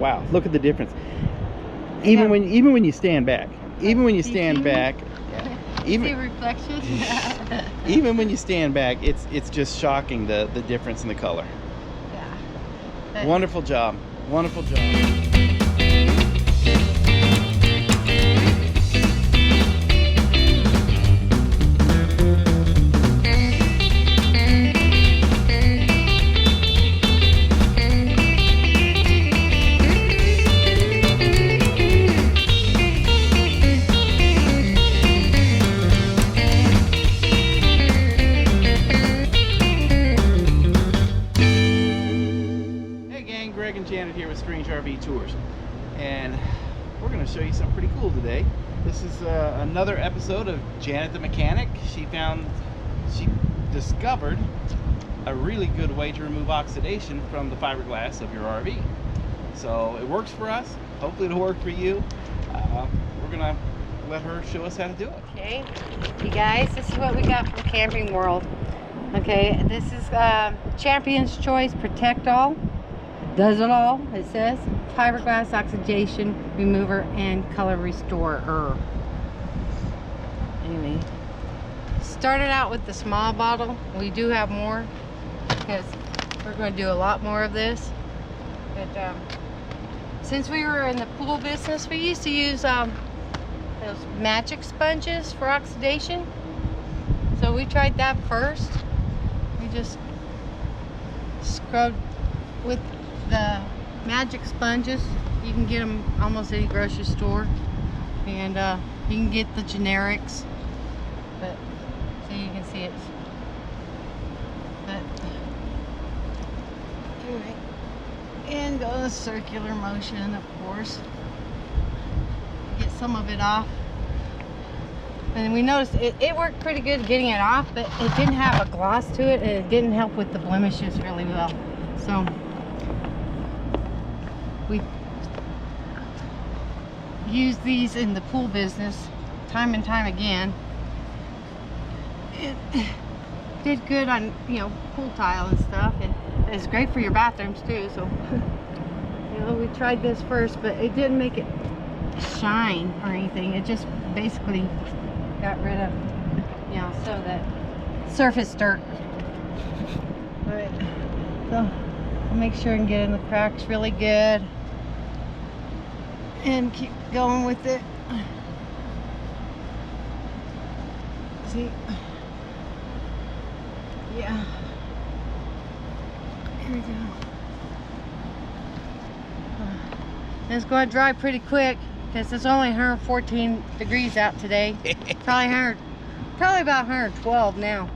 wow, look at the difference. Even when you stand back, even when you stand back, even see reflections. even when you stand back, it's just shocking the difference in the color. Yeah. Wonderful job. Wonderful job. Janet here with Strange RV Tours, and we're going to show you something pretty cool today. This is another episode of Janet the Mechanic. She discovered a really good way to remove oxidation from the fiberglass of your RV. So it works for us. Hopefully it'll work for you. We're going to let her show us how to do it. Okay, you guys, this is what we got from Camping World. Okay, this is Champion's Choice Protect All. Does it all, it says. Fiberglass Oxidation Remover and Color Restorer. Anyway, started out with the small bottle. We do have more because we're going to do a lot more of this. But since we were in the pool business, we used to use those magic sponges for oxidation. So we tried that first. We just scrubbed with the magic sponges. You can get them almost any grocery store, and you can get the generics, but so you can see it. But anyway, and go in a circular motion, of course. Get some of it off, and we noticed it worked pretty good getting it off, but it didn't have a gloss to it, and it didn't help with the blemishes really well. So we use these in the pool business time and time again. It did good on, you know, pool tile and stuff, and it's great for your bathrooms too. So you know, we tried this first, but it didn't make it shine or anything. It just basically got rid of, you know, some of that surface dirt. All right, so I'll make sure and get in the cracks really good and keep going with it. See? Yeah. Here we go. It's going to dry pretty quick because it's only 114 degrees out today. Probably about 112 now.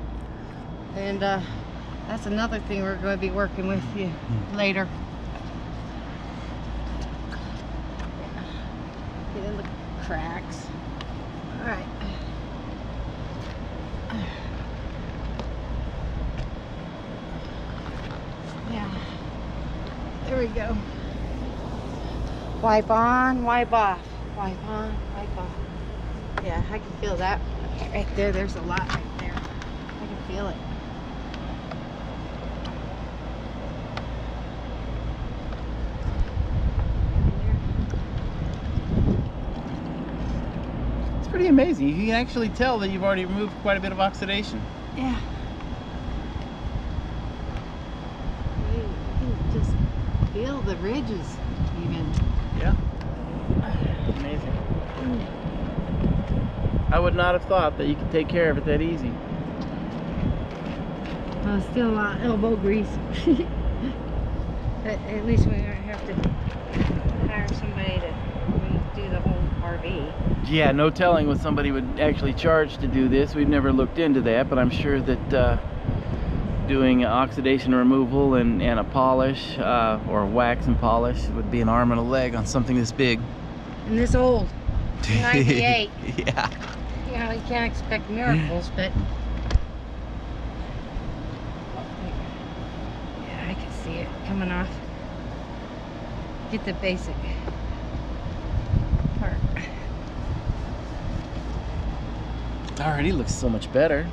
And that's another thing we're going to be working with you later. Get in the cracks. All right. Yeah. There we go. Wipe on, wipe off. Wipe on, wipe off. Yeah, I can feel that right there. There's a lot right there. I can feel it. Pretty amazing. You can actually tell that you've already removed quite a bit of oxidation. Yeah. You can just feel the ridges even. Yeah. Amazing. I would not have thought that you could take care of it that easy. Well, still a lot of elbow grease. But at least we don't have to hire somebody to do the whole RV. Yeah, no telling what somebody would actually charge to do this. We've never looked into that, but I'm sure that doing oxidation removal and a polish or wax and polish would be an arm and a leg on something this big. And this old. 98. Yeah. You know, you can't expect miracles, but yeah, I can see it coming off. Get the basic part. Already looks so much better.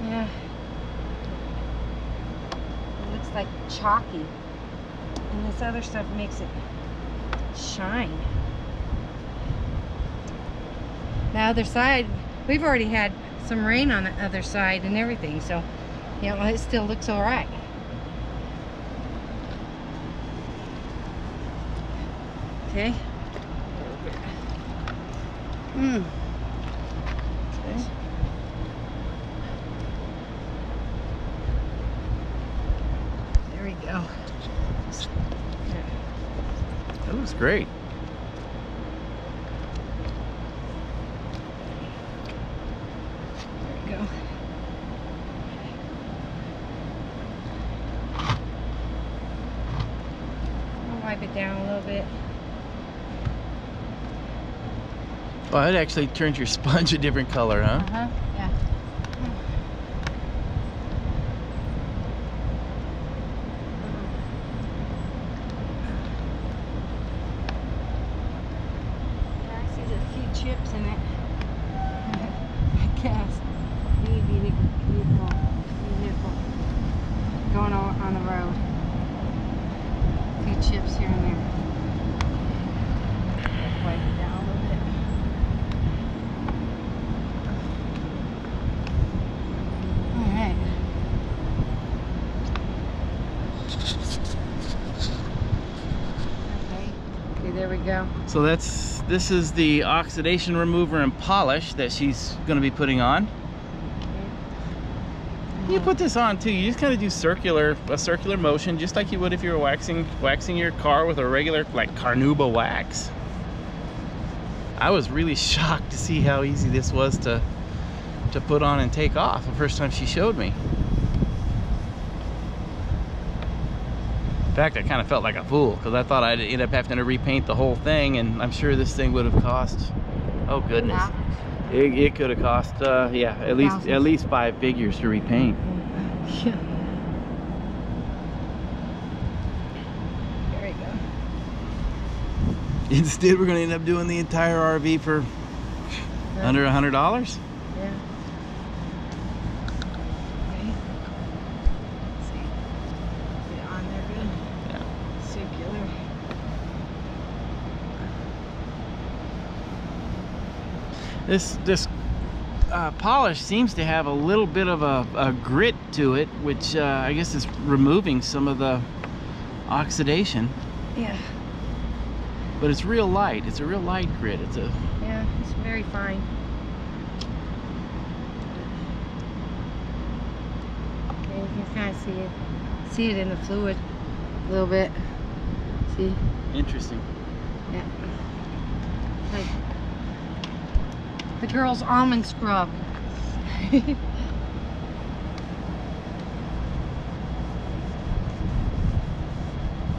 Yeah. It looks like chalky. And this other stuff makes it shine. The other side, we've already had some rain on the other side and everything, so you know, it still looks all right. Okay. Okay. There we go. That looks great. There we go. I'll wipe it down a little bit. Well, it actually turns your sponge a different color, huh? Uh-huh, yeah. Yeah, I see a few chips in it. I guess. Vehicle going on the road. A few chips here and there. Wipe it down a little bit. Alright. Okay, there we go. So this is the oxidation remover and polish that she's going to be putting on. You put this on too. You just kind of do a circular motion, just like you would if you were waxing your car with a regular, like, carnauba wax. I was really shocked to see how easy this was to put on and take off the first time she showed me. In fact, I kind of felt like a fool because I thought I'd end up having to repaint the whole thing, and I'm sure this thing would have cost, oh goodness, it could have cost yeah, at least 5 figures to repaint. Yeah. There we go. Instead, we're going to end up doing the entire RV for under $100. Yeah. Okay. Let's see. Get it on there good. Yeah. Circular. This polish seems to have a little bit of a grit to it, which I guess is removing some of the oxidation. Yeah. But it's real light. It's a real light grit. Yeah, it's very fine. Okay, you can kind of see it in the fluid a little bit. See? Interesting. Yeah. Like the girl's almond scrub.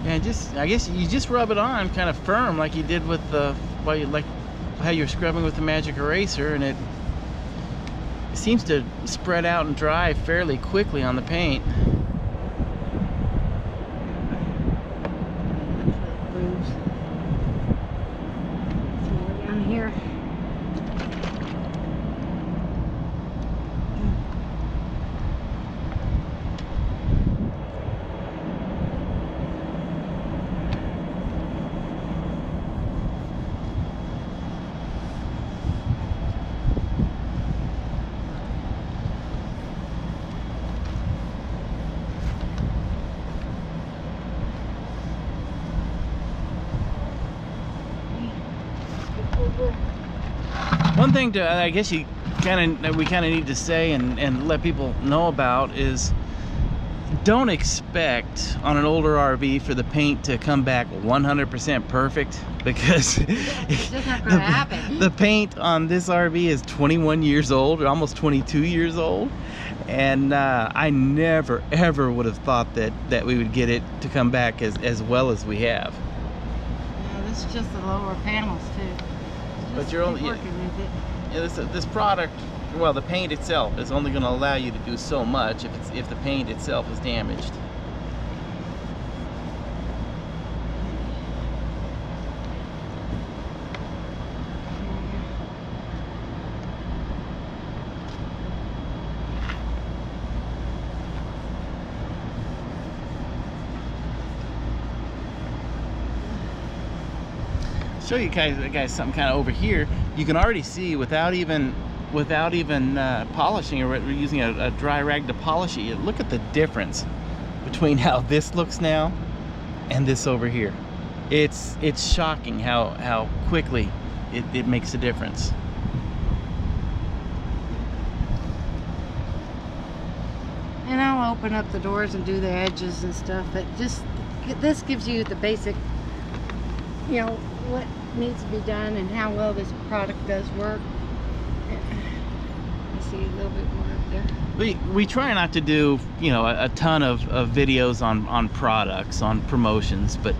Yeah, I guess you just rub it on kind of firm, like you did with like how you're scrubbing with the magic eraser, and it seems to spread out and dry fairly quickly on the paint. Grooves. Some more down here. One thing I guess we kind of need to say and let people know about is, don't expect on an older RV for the paint to come back 100% perfect, because It's just not going to happen. the paint on this RV is 21 years old, or almost 22 years old, and I never ever would have thought that we would get it to come back as well as we have. Yeah, this is just the lower panels too. But you're only working with it. Yeah, this product, well, the paint itself is only going to allow you to do so much if the paint itself is damaged. show you guys something kind of over here. You can already see without even polishing or using a dry rag to polish it. Look at the difference between how this looks now and this over here. It's shocking how quickly it makes a difference. And I'll open up the doors and do the edges and stuff. But just this gives you the basic, you know, what needs to be done and how well this product does work. You see a little bit more up there. We try not to do, you know, a ton of videos on products, on promotions, but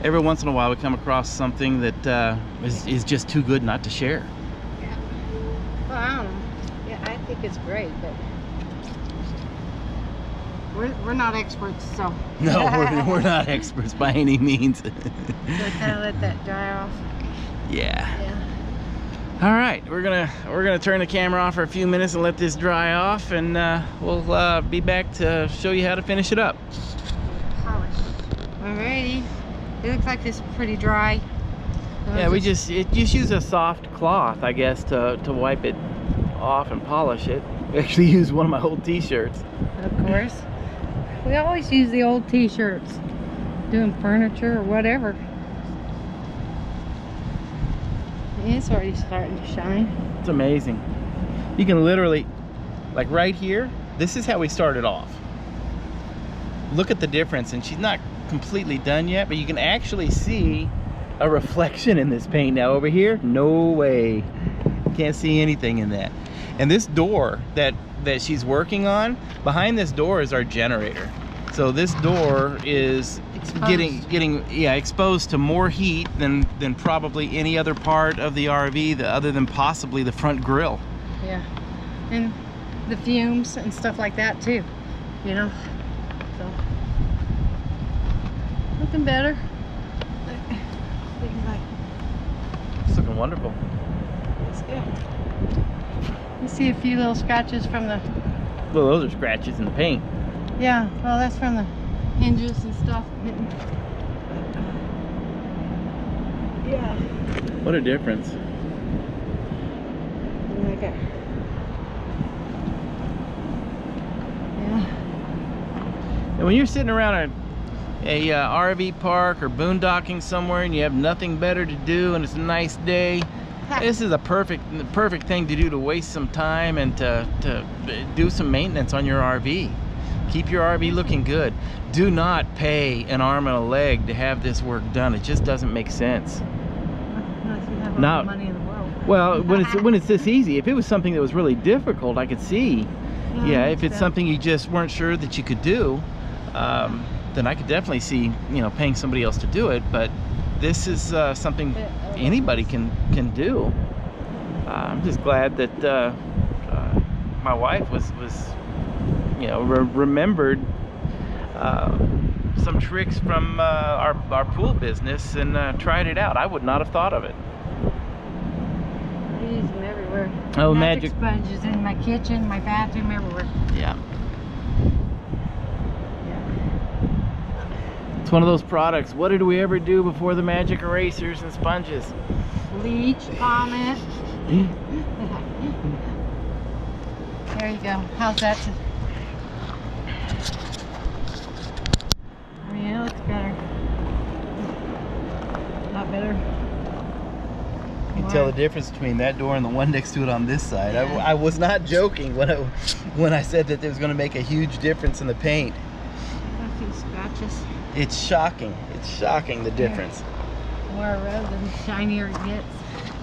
every once in a while we come across something that is just too good not to share. Yeah. Well, I don't know. Yeah, I think it's great, but we're not experts, so. No, we're not experts by any means. So kind of let that dry off. Yeah. Yeah. All right, we're gonna turn the camera off for a few minutes and let this dry off, and we'll be back to show you how to finish it up. Polish. Alrighty. It looks like it's pretty dry. Yeah, we just use a soft cloth, I guess, to wipe it off and polish it. We actually used one of my old t-shirts. Of course. We always use the old t-shirts doing furniture or whatever. It's already starting to shine. It's amazing. You can literally, like right here, this is how we started off. Look at the difference, and she's not completely done yet, but you can actually see a reflection in this paint. Now over here, no way. Can't see anything in that. And this door that she's working on, behind this door is our generator. So this door is getting exposed to more heat than probably any other part of the RV, other than possibly the front grille. Yeah, and the fumes and stuff like that too, you know. So looking better. It's looking wonderful. It's good. You see a few little scratches from the. Well, those are scratches in the paint. Yeah, well, that's from the hinges and stuff. Yeah. What a difference. Okay. Yeah. And when you're sitting around a RV park or boondocking somewhere and you have nothing better to do and it's a nice day, this is a perfect thing to do, to waste some time and to do some maintenance on your RV. Keep your RV looking good. Do not pay an arm and a leg to have this work done. It just doesn't make sense. Unless you have all the money in the world. Well, when it's this easy. If it was something that was really difficult, I could see. Yeah, if it's something you just weren't sure that you could do, then I could definitely see, you know, paying somebody else to do it. But this is something anybody can do. I'm just glad that my wife was you know, remembered some tricks from our pool business and tried it out. I would not have thought of it. I use them everywhere. Oh, magic sponges in my kitchen, my bathroom, everywhere. Yeah. It's one of those products. What did we ever do before the magic erasers and sponges? Bleach, vomit. There you go. How's that? I mean, it looks better. A lot better. You can tell the difference between that door and the one next to it on this side. Yeah. I was not joking when I said that it was going to make a huge difference in the paint. A few scratches. It's shocking. It's shocking, the difference. More red, the shinier it gets.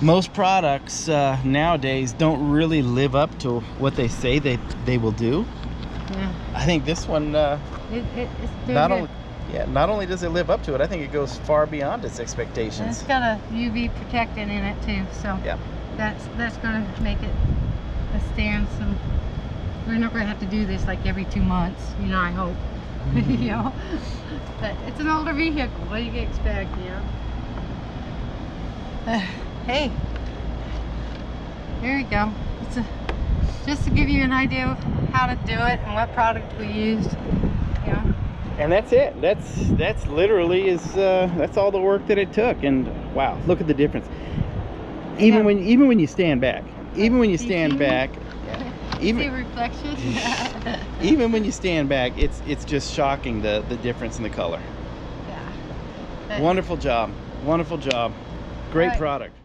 Most products nowadays don't really live up to what they say they will do. Yeah. I think this one it's not only does it live up to it, I think it goes far beyond its expectations. And it's got a UV protectant in it too, so yeah, that's going to make it withstand some. We're not going to have to do this like every 2 months, you know, I hope. You know, but it's an older vehicle. What do you expect, you know? Hey, here we go. It's just to give you an idea of how to do it and what product we used. You know. And that's it. That's literally that's all the work that it took. And Wow, look at the difference. Even when you stand back, even when you stand back, even see reflection. even when you stand back, it's just shocking the difference in the color. Yeah. Wonderful job, wonderful job, great Right. product.